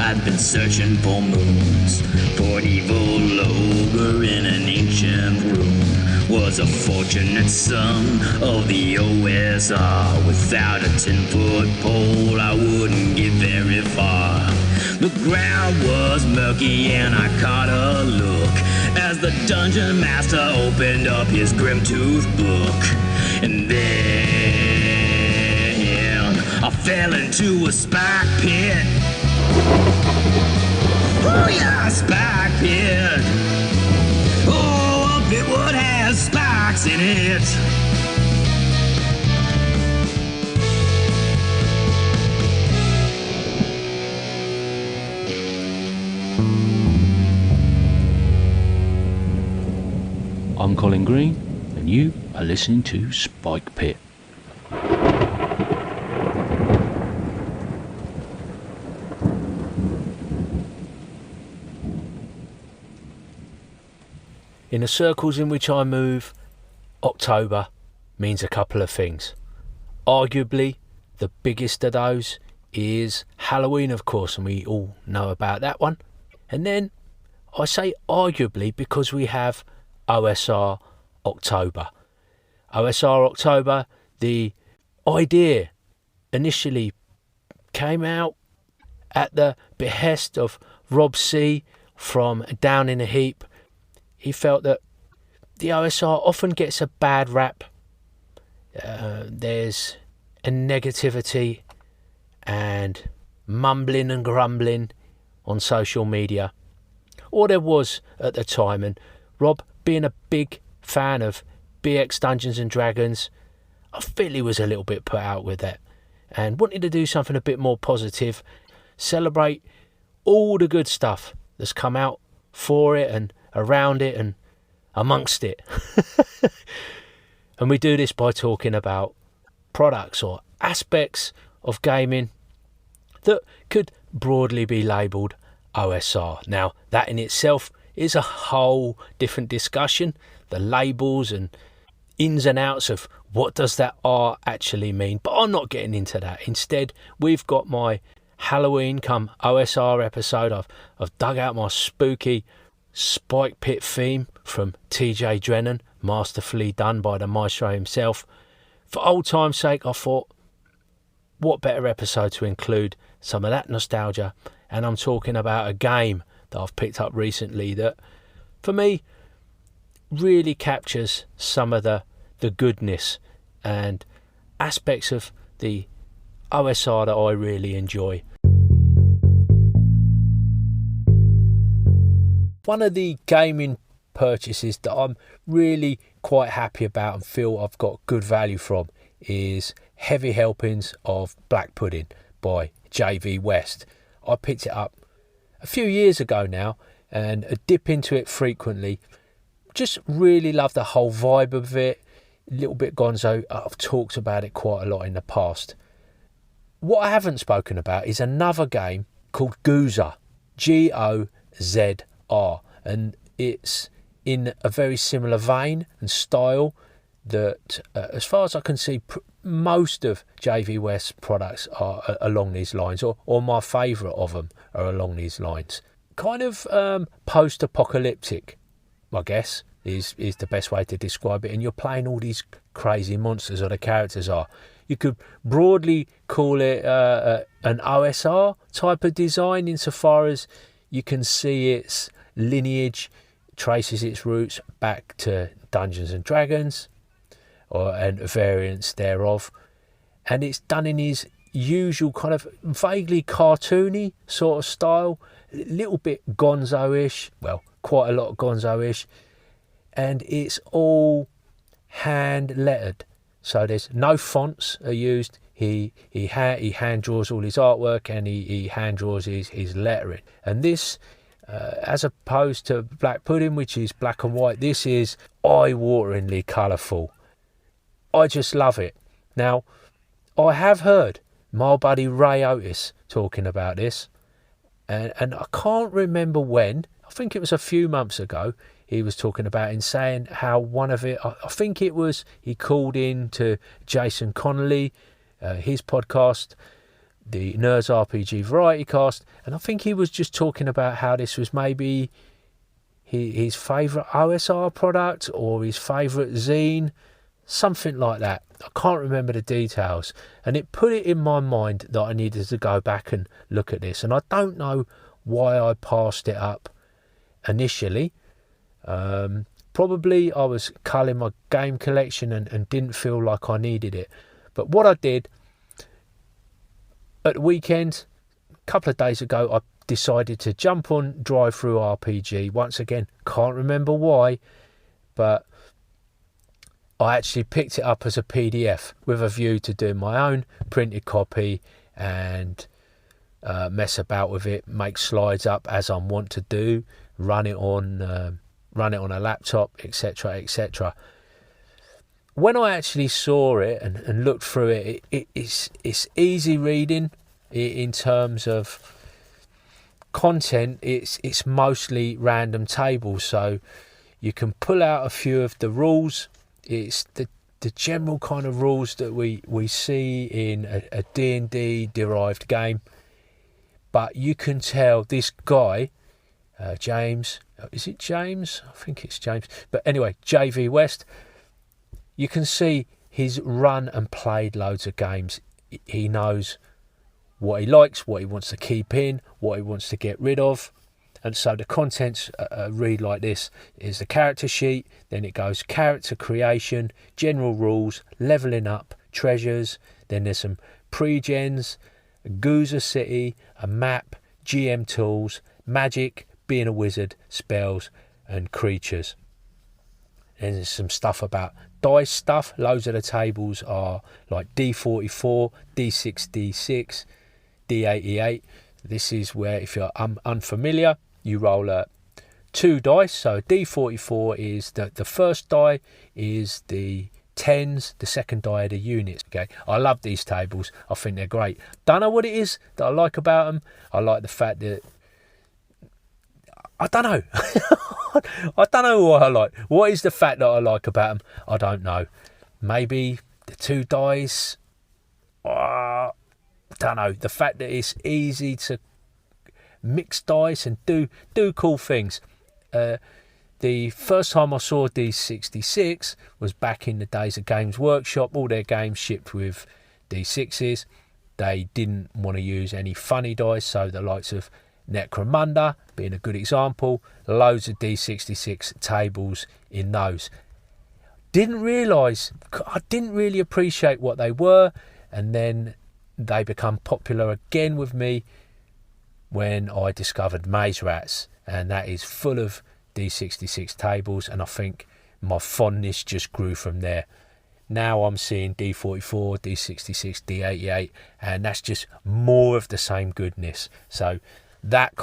I've been searching for moons, for an evil ogre in an ancient room. Was a fortunate son of the OSR. Without a 10-foot pole, I wouldn't get very far. The ground was murky and I caught a look as the dungeon master opened up his grim-toothed book. And then I fell into a spike pit. Oh yeah, a spike pit. Oh, a pit would have spikes in it. I'm Colin Green, and you are listening to Spike Pit. In the circles in which I move, October means a couple of things. Arguably, the biggest of those is Halloween, of course, and we all know about that one. And then I say arguably because we have OSR October. OSR October, the idea initially came out at the behest of Rob C. from Down in a Heap. He felt that the OSR often gets a bad rap. There's a negativity and mumbling and grumbling on social media, or there was at the time, and Rob, being a big fan of BX Dungeons and Dragons, I feel he was a little bit put out with that and wanted to do something a bit more positive, celebrate all the good stuff that's come out for it and around it and amongst it. And we do this by talking about products or aspects of gaming that could broadly be labelled OSR. Now, that in itself is a whole different discussion, the labels and ins and outs of what does that R actually mean, but I'm not getting into that. Instead, we've got my Halloween come OSR episode. I've dug out my spooky Spike Pit theme from TJ Drenon, masterfully done by the maestro himself. For old time's sake, I thought, what better episode to include some of that nostalgia, and I'm talking about a game that I've picked up recently that, for me, really captures some of the goodness and aspects of the OSR that I really enjoy. One of the gaming purchases that I'm really quite happy about and feel I've got good value from is Heavy Helpings of Black Pudding by JV West. I picked it up a few years ago now and I dip into it frequently. Just really love the whole vibe of it. A little bit gonzo. I've talked about it quite a lot in the past. What I haven't spoken about is another game called GOZR, GOZR, and it's in a very similar vein and style that, as far as I can see, most of JV West's products are along these lines, or my favourite of them are along these lines. Kind of post-apocalyptic, I guess, is the best way to describe it. And you're playing all these crazy monsters, or the characters are. You could broadly call it an OSR type of design, insofar as you can see its lineage traces its roots back to Dungeons and Dragons, and variants thereof. And it's done in his usual kind of vaguely cartoony sort of style, a little bit gonzo-ish, well, quite a lot gonzo-ish, and it's all hand lettered, so there's no fonts are used. He hand draws all his artwork, and he hand draws his lettering. And this, as opposed to Black Pudding, which is black and white, this is eye-wateringly colourful. I just love it. Now, I have heard my buddy Ray Otis talking about this, and I can't remember when. I think it was a few months ago. He was talking about it and saying how one of it, I think it was, he called in to Jason Connolly, his podcast, the Nerds RPG Variety Cast, and I think he was just talking about how this was maybe his favourite OSR product or his favourite zine, something like that. I can't remember the details, and it put it in my mind that I needed to go back and look at this, and I don't know why I passed it up initially. Probably I was culling my game collection and didn't feel like I needed it. But what I did at the weekend, a couple of days ago, I decided to jump on Drive Through RPG. Once again, can't remember why, but I actually picked it up as a PDF with a view to doing my own printed copy and mess about with it, make slides up as I want to do, run it on a laptop, etc., etc. When I actually saw it and looked through it, it's easy reading in terms of content. It's mostly random tables, so you can pull out a few of the rules. It's the general kind of rules that we see in a D&D derived game, but you can tell this guy, James, is it James? I think it's James, but anyway, JV West, you can see he's run and played loads of games. He knows what he likes, what he wants to keep in, what he wants to get rid of. And so the contents read like this: is the character sheet, then it goes character creation, general rules, leveling up, treasures, then there's some pre-gens, a GOZR city, a map, GM tools, magic, being a wizard, spells and creatures. And there's some stuff about dice stuff. Loads of the tables are like D44, D6, D6, D88. This is where, if you're unfamiliar, you roll 2 dice. So D44 is the first die is the tens, the second die are the units. Okay, I love these tables. I think they're great. Don't know what it is that I like about them. I like the fact that I don't know. I don't know what I like. What is the fact that I like about them? I don't know. Maybe the 2 dice. I don't know. The fact that it's easy to mix dice and do cool things. The first time I saw D66 was back in the days of Games Workshop. All their games shipped with D6s. They didn't want to use any funny dice, so the likes of Necromunda being a good example, loads of D66 tables in those. Didn't realise, I didn't really appreciate what they were, and then they become popular again with me when I discovered Maze Rats, and that is full of D66 tables, and I think my fondness just grew from there. Now I'm seeing D44, D66, D88, and that's just more of the same goodness. So that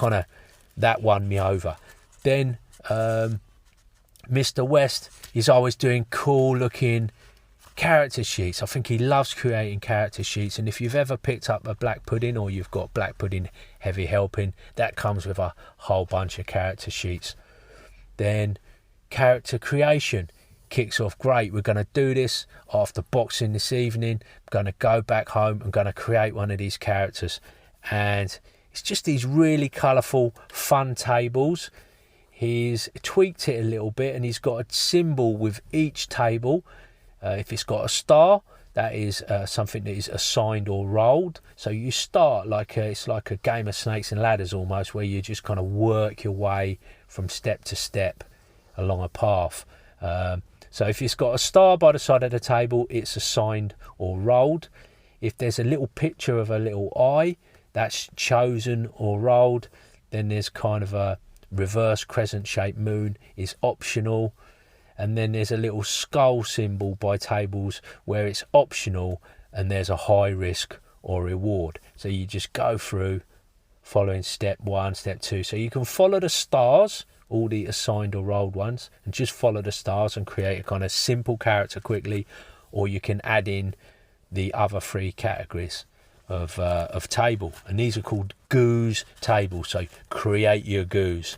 won me over. Then Mr. West is always doing cool looking character sheets. I think he loves creating character sheets, and if you've ever picked up a Black Pudding or you've got Black Pudding Heavy Helping, that comes with a whole bunch of character sheets. Then character creation kicks off great. We're going to do this after boxing this evening. I'm going to go back home. I'm going to create one of these characters, and it's just these really colourful, fun tables. He's tweaked it a little bit, and he's got a symbol with each table. If it's got a star, that is something that is assigned or rolled. So you start it's like a game of snakes and ladders almost, where you just kind of work your way from step to step along a path. So if it's got a star by the side of the table, it's assigned or rolled. If there's a little picture of a little eye, that's chosen or rolled. Then there's kind of a reverse crescent shaped moon is optional. And then there's a little skull symbol by tables where it's optional, and there's a high risk or reward. So you just go through following step 1, step 2. So you can follow the stars, all the assigned or rolled ones, and just follow the stars and create a kind of simple character quickly. Or you can add in the other 3 categories of table, and these are called GOZR tables. So create your GOZR.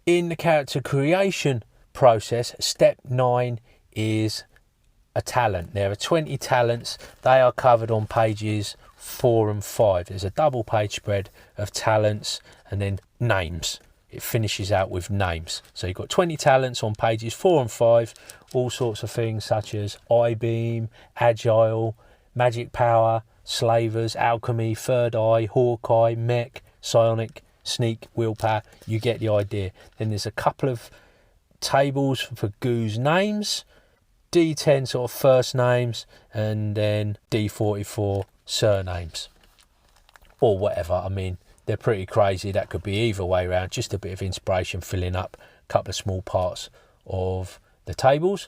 In the character creation process, step 9 is a talent. There are 20 talents. They are covered on pages 4 and 5. There's a double page spread of talents and then names. It finishes out with names. So you've got 20 talents on pages 4 and 5, all sorts of things such as I-beam, agile, magic power, slavers, alchemy, third eye, hawkeye, mech, psionic, sneak, willpower. You get the idea. Then there's a couple of tables for GOZR names, D10 sort of first names, and then D44 surnames, or whatever. I mean, they're pretty crazy. That could be either way around. Just a bit of inspiration, filling up a couple of small parts of the tables.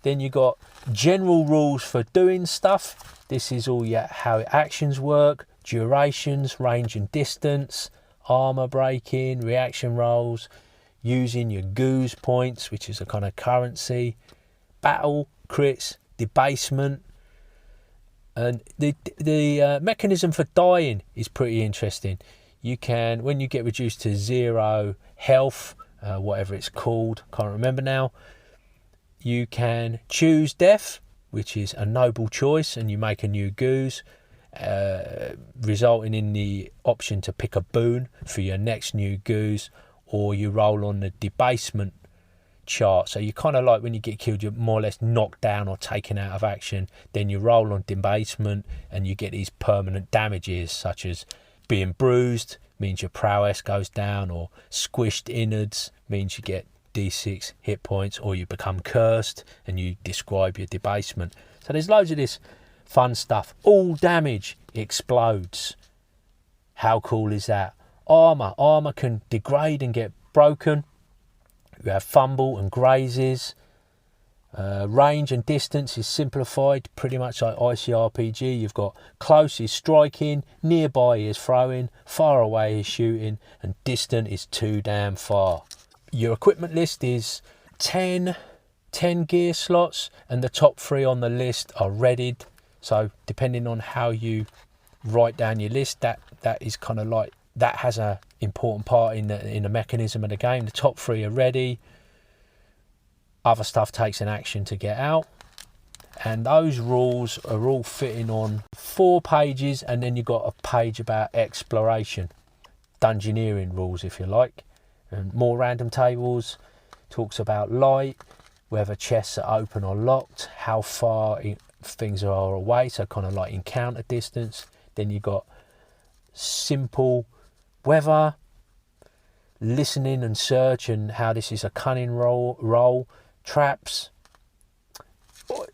Then you got general rules for doing stuff. This is all how actions work, durations, range and distance, armor breaking, reaction rolls, using your GOZR points, which is a kind of currency, battle, crits, debasement. And the mechanism for dying is pretty interesting. You can, when you get reduced to 0 health, whatever it's called, can't remember now, you can choose death, which is a noble choice, and you make a new GOZR, resulting in the option to pick a boon for your next new GOZR, or you roll on the debasement chart. So you kind of like when you get killed, you're more or less knocked down or taken out of action. Then you roll on debasement and you get these permanent damages, such as being bruised means your prowess goes down, or squished innards means you get D6 hit points, or you become cursed and you describe your debasement. So there's loads of this fun stuff. All damage explodes. How cool is that? Armor can degrade and get broken. You have fumble and grazes. Range and distance is simplified, pretty much like ICRPG. You've got close is striking, nearby is throwing, far away is shooting, and distant is too damn far. Your equipment list is 10 gear slots, and the top 3 on the list are readied. So depending on how you write down your list, that is kind of like, that has a important part in the mechanism of the game. The top 3 are ready. Other stuff takes an action to get out, and those rules are all fitting on 4 pages, and then you've got a page about exploration, dungeoneering rules if you like, and more random tables. Talks about light, whether chests are open or locked, how far things are away, so kind of like encounter distance. Then you've got simple weather, listening and search, and how this is a cunning roll, traps.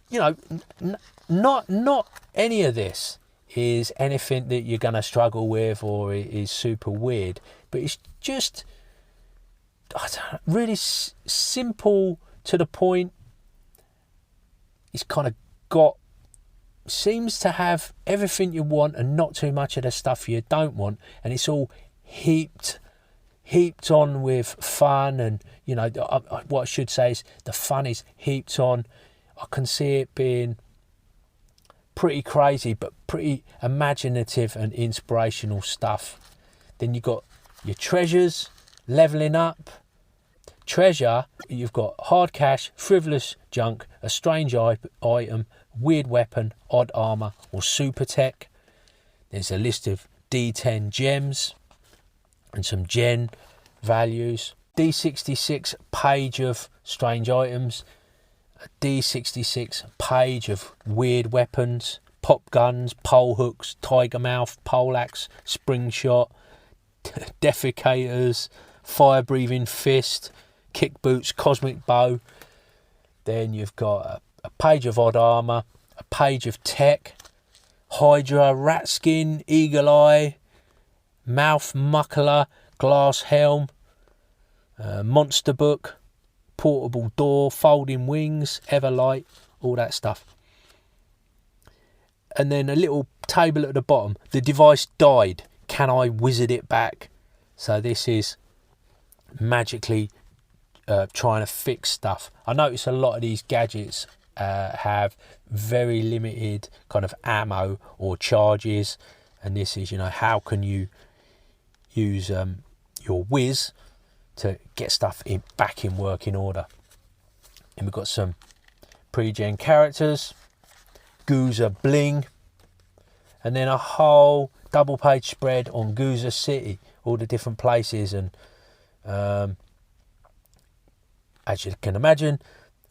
You know, not any of this is anything that you're going to struggle with or is super weird, but it's just really simple, to the point. It's kind of seems to have everything you want and not too much of the stuff you don't want, and it's all heaped on with fun. And you know, what I should say is the fun is heaped on. I can see it being pretty crazy, but pretty imaginative and inspirational stuff. Then you've got your treasures, leveling up. Treasure, you've got hard cash, frivolous junk, a strange item, weird weapon, odd armor, or super tech. There's a list of D10 gems and some gen values. D66 page of strange items, a D66 page of weird weapons, pop guns, pole hooks, tiger mouth, poleaxe, spring shot, defecators, fire breathing fist, kick boots, cosmic bow. Then you've got a page of odd armor, a page of tech, hydra, rat skin, eagle eye, mouth muckler, glass helm, monster book, portable door, folding wings, everlight, all that stuff. And then a little table at the bottom. The device died. Can I wizard it back? So this is magically trying to fix stuff. I notice a lot of these gadgets have very limited kind of ammo or charges, and this is, you know, how can you use your whiz to get stuff back in working order. And we've got some pre-gen characters, GOZR bling, and then a whole double page spread on GOZR City, all the different places, and as you can imagine,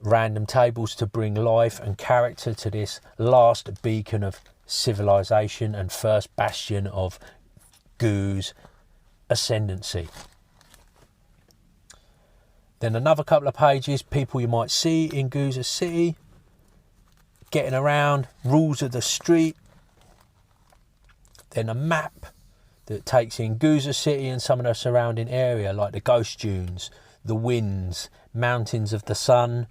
random tables to bring life and character to this last beacon of civilization and first bastion of GOZR ascendancy. Then another couple of pages, people you might see in GOZR City, getting around, rules of the street. Then a map that takes in GOZR City and some of the surrounding area, like the Ghost Dunes, the Winds, Mountains of the Sun,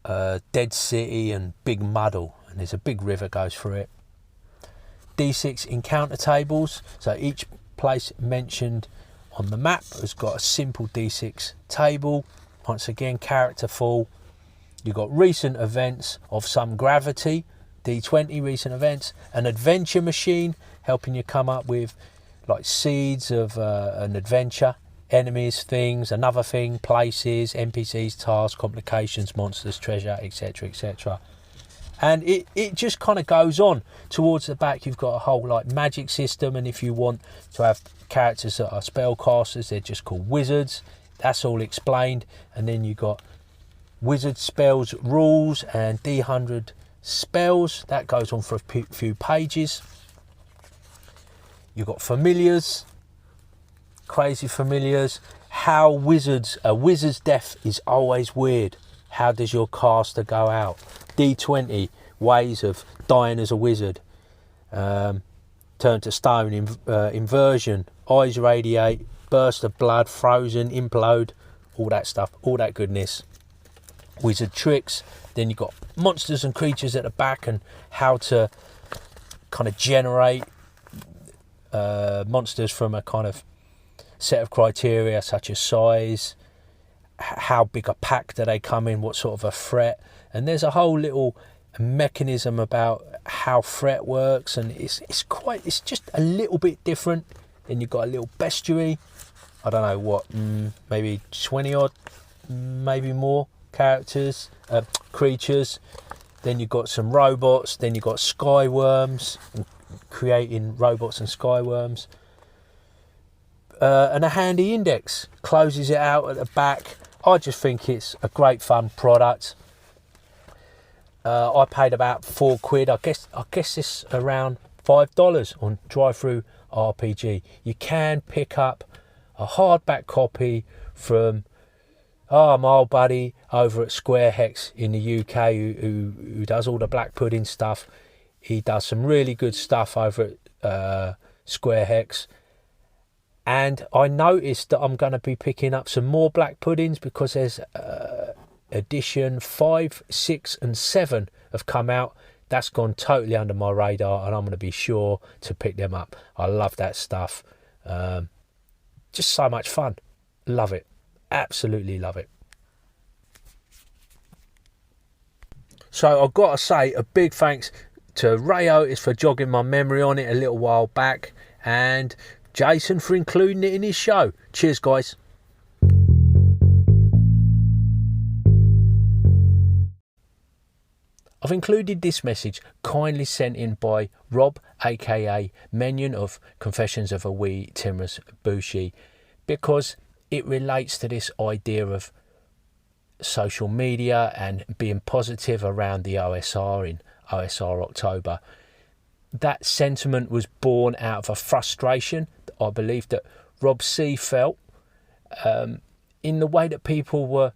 Dead City and Big Muddle, and there's a big river goes through it. D6 encounter tables, so each place mentioned on the map has got a simple D6 table, once again characterful. You've got recent events of some gravity, D20 recent events, an adventure machine helping you come up with like seeds of an adventure, enemies, things, another thing, places, NPCs, tasks, complications, monsters, treasure, etc, etc. And it just kind of goes on. Towards the back you've got a whole like magic system, and if you want to have characters that are spellcasters, they're just called wizards. That's all explained. And then you've got wizard spells rules and D100 spells. That goes on for a few pages. You've got familiars, crazy familiars. How a wizard's death is always weird. How does your caster go out? D20 ways of dying as a wizard. Turn to stone, inversion, eyes radiate, burst of blood, frozen, implode, all that stuff, all that goodness. Wizard tricks. Then you've got monsters and creatures at the back, and how to kind of generate monsters from a kind of set of criteria such as size, how big a pack do they come in, what sort of a threat. And there's a whole little mechanism about how threat works, and it's just a little bit different. Then you've got a little bestiary, I don't know what, maybe 20 odd, maybe more characters, creatures. Then you've got some robots, then you've got skyworms, and creating robots and skyworms. And a handy index closes it out at the back. I just think it's a great fun product. I paid about £4. I guess it's around $5 on Drive-Thru RPG. You can pick up a hardback copy from my old buddy over at Square Hex in the UK who does all the Black Pudding stuff. He does some really good stuff over at Square Hex. And I noticed that I'm going to be picking up some more Black Puddings because there's edition 5, 6 and 7 have come out. That's gone totally under my radar, and I'm going to be sure to pick them up. I love that stuff. Just so much fun. Love it. Absolutely love it. So I've got to say a big thanks to Ray Otis for jogging my memory on it a little while back, and Jason for including it in his show. Cheers, guys. I've included this message kindly sent in by Rob, aka Menyon of Confessions of a Wee Timorous Bushi, because it relates to this idea of social media and being positive around the OSR in OSR October. That sentiment was born out of a frustration, I believe, that Rob C felt in the way that people were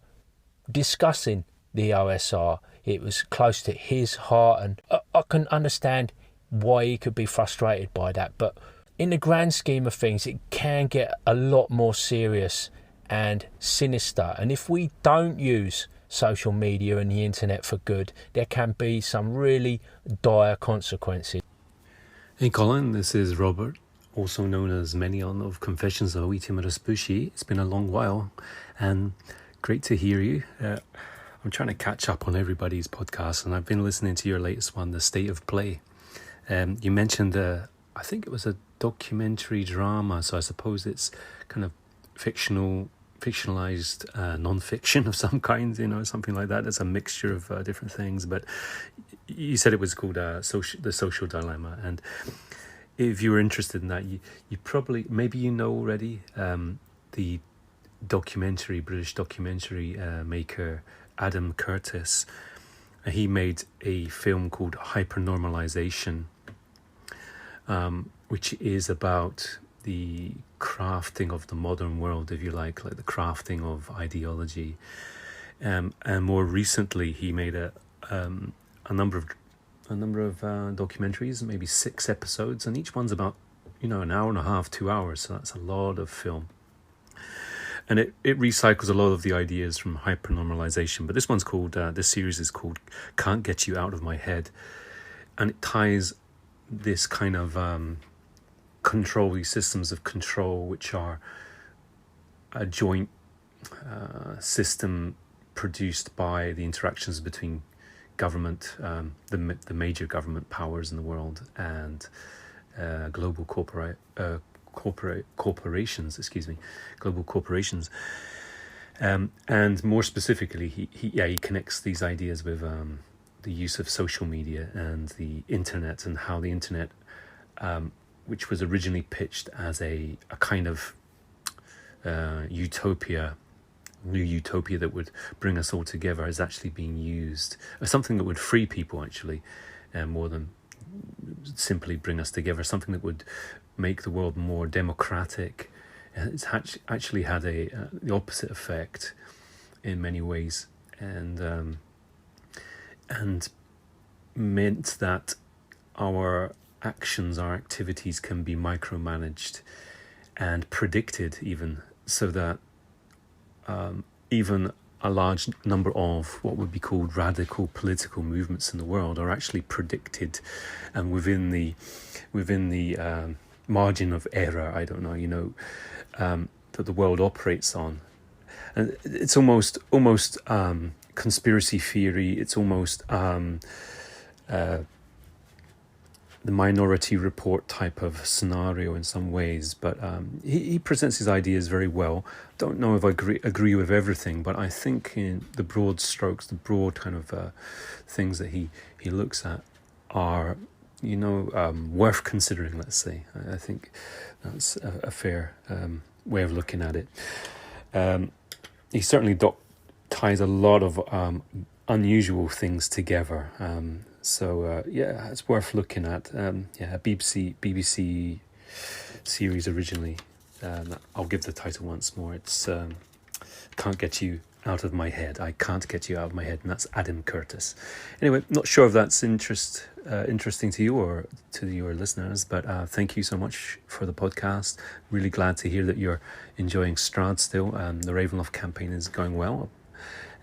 discussing the OSR. It was close to his heart, and I can understand why he could be frustrated by that. But in the grand scheme of things, it can get a lot more serious and sinister. And if we don't use social media and the internet for good, there can be some really dire consequences. Hey Colin, this is Robert, also known as Menyon of Confessions of a Wee Timorous Bushi. It's been a long while and great to hear you. I'm trying to catch up on everybody's podcast, and I've been listening to your latest one, The State of Play. You mentioned, I think it was a documentary drama, so I suppose it's kind of fictional fictionalized non-fiction of some kind, something like that. It's a mixture of different things. But you said it was called The Social Dilemma, and if you were interested in that, you probably, maybe already, the British documentary maker Adam Curtis. He made a film called Hypernormalization, which is about the crafting of the modern world, if you like the crafting of ideology. And more recently, he made a number of documentaries, maybe 6 episodes, and each one's about an hour and a half, 2 hours. So that's a lot of film. And it recycles a lot of the ideas from hypernormalization. But this one's called, this series is called Can't Get You Out of My Head. And it ties this kind of these systems of control, which are a joint system produced by the interactions between government, the major government powers in the world, and global corporations, global corporations, and more specifically, he connects these ideas with the use of social media and the internet, and how the internet, which was originally pitched as a kind of utopia, new utopia that would bring us all together, is actually being used as something that would free people, actually, more than simply bring us together, something that would make the world more democratic. It's actually had the opposite effect in many ways, and meant that our actions, our activities can be micromanaged and predicted, even, so that even a large number of what would be called radical political movements in the world are actually predicted, and within the margin of error, that the world operates on. And it's almost conspiracy theory. It's almost the Minority Report type of scenario in some ways, but he presents his ideas very well. Don't know if I agree with everything, but I think in the broad strokes, the broad kind of things that he looks at are worth considering, let's say. I think that's a fair way of looking at it. He certainly ties a lot of unusual things together. So it's worth looking at. A BBC series originally. I'll give the title once more. It's Can't Get You Out of My Head. I Can't Get You Out of My Head, and that's Adam Curtis. Anyway, not sure if that's interesting to you or to your listeners, but thank you so much for the podcast. Really glad to hear that you're enjoying Strad still. The Ravenloft campaign is going well,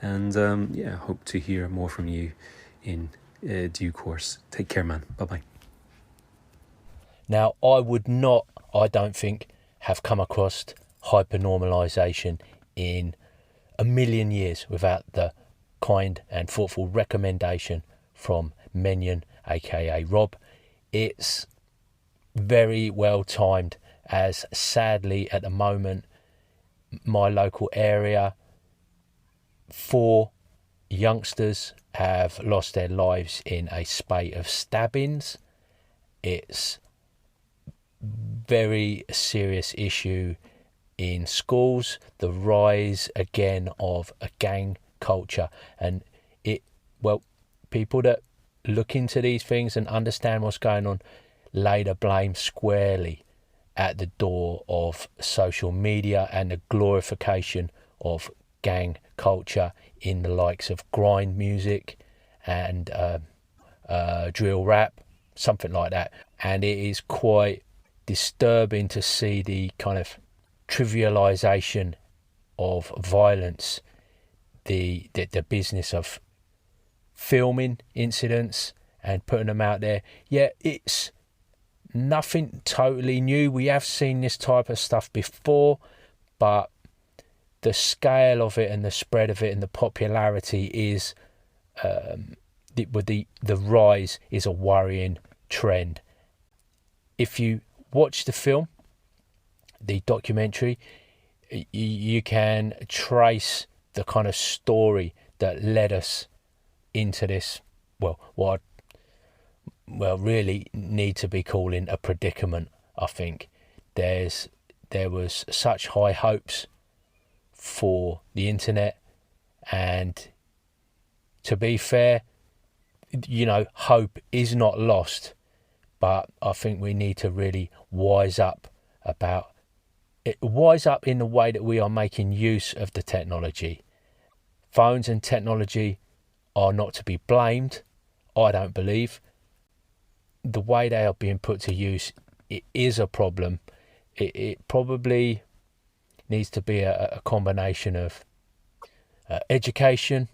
and hope to hear more from you in due course. Take care, man. Bye-bye. Now, I don't think, have come across hypernormalization in a million years without the kind and thoughtful recommendation from Menyon, aka Rob. It's very well timed, as sadly at the moment my local area, 4 youngsters have lost their lives in a spate of stabbings. It's very serious issue in schools, the rise again of a gang culture, and people that look into these things and understand what's going on lay the blame squarely at the door of social media and the glorification of gang culture in the likes of grind music and drill rap, something like that. And it is quite disturbing to see the kind of trivialization of violence, the business of filming incidents and putting them out there. Yeah, it's nothing totally new. We have seen this type of stuff before, but the scale of it and the spread of it and the popularity is the rise is a worrying trend. If you watch the film, the documentary, you can trace the kind of story that led us into this, what really need to be calling a predicament. I think there was such high hopes for the internet, and to be fair, hope is not lost, but I think we need to really wise up in the way that we are making use of the technology. Phones and technology are not to be blamed, I don't believe. The way they are being put to use, it is a problem. It probably needs to be a combination of education,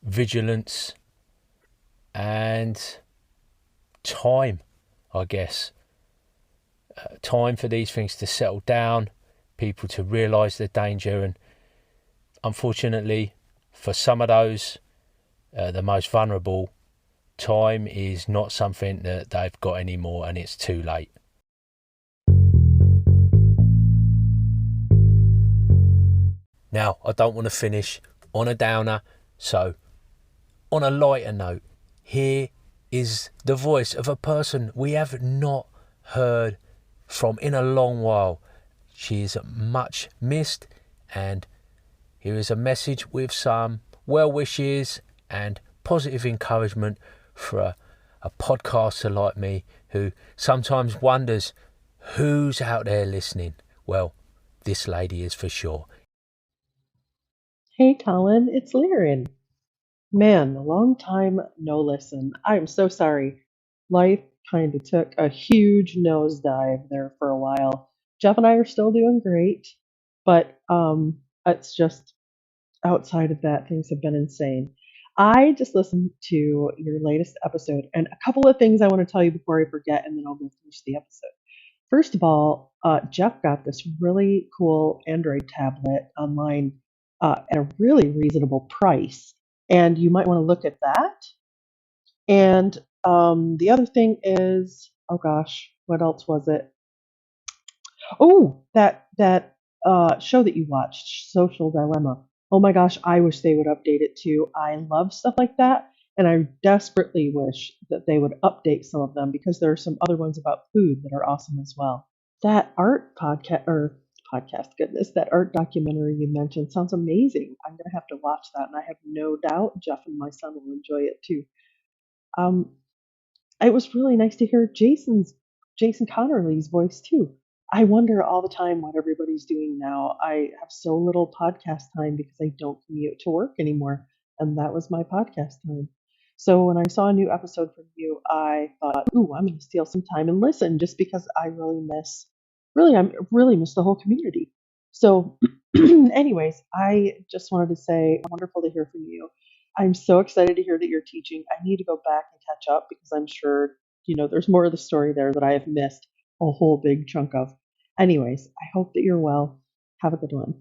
vigilance, and time, I guess. Time for these things to settle down, people to realise the danger, and unfortunately, for some of those, the most vulnerable, time is not something that they've got anymore, and it's too late. Now, I don't want to finish on a downer, so on a lighter note, here is the voice of a person we have not heard from in a long while. She is much missed, and here is a message with some well wishes and positive encouragement for a podcaster like me who sometimes wonders who's out there listening. Well, this lady is for sure. Hey Colin, it's Lyrin. Man, a long time no listen. I'm so sorry. Life kind of took a huge nosedive there for a while. Jeff and I are still doing great, but it's just outside of that, things have been insane. I just listened to your latest episode, and a couple of things I want to tell you before I forget, and then I'll go finish the episode. First of all, Jeff got this really cool Android tablet online at a really reasonable price, and you might want to look at that. And the other thing is, oh gosh, what else was it? Oh, that show that you watched, Social Dilemma. Oh my gosh, I wish they would update it too. I love stuff like that, and I desperately wish that they would update some of them because there are some other ones about food that are awesome as well. That art podcast, goodness, that art documentary you mentioned sounds amazing. I'm gonna have to watch that, and I have no doubt Jeff and my son will enjoy it too. Um, it was really nice to hear Jason Connerly's voice too. I wonder all the time what everybody's doing now. I have so little podcast time because I don't commute to work anymore, and that was my podcast time. So when I saw a new episode from you, I thought, "Ooh, I'm going to steal some time and listen," just because I really miss the whole community. So, anyways, I just wanted to say, wonderful to hear from you. I'm so excited to hear that you're teaching. I need to go back and catch up because I'm sure, there's more of the story there that I have missed a whole big chunk of. Anyways, I hope that you're well. Have a good one.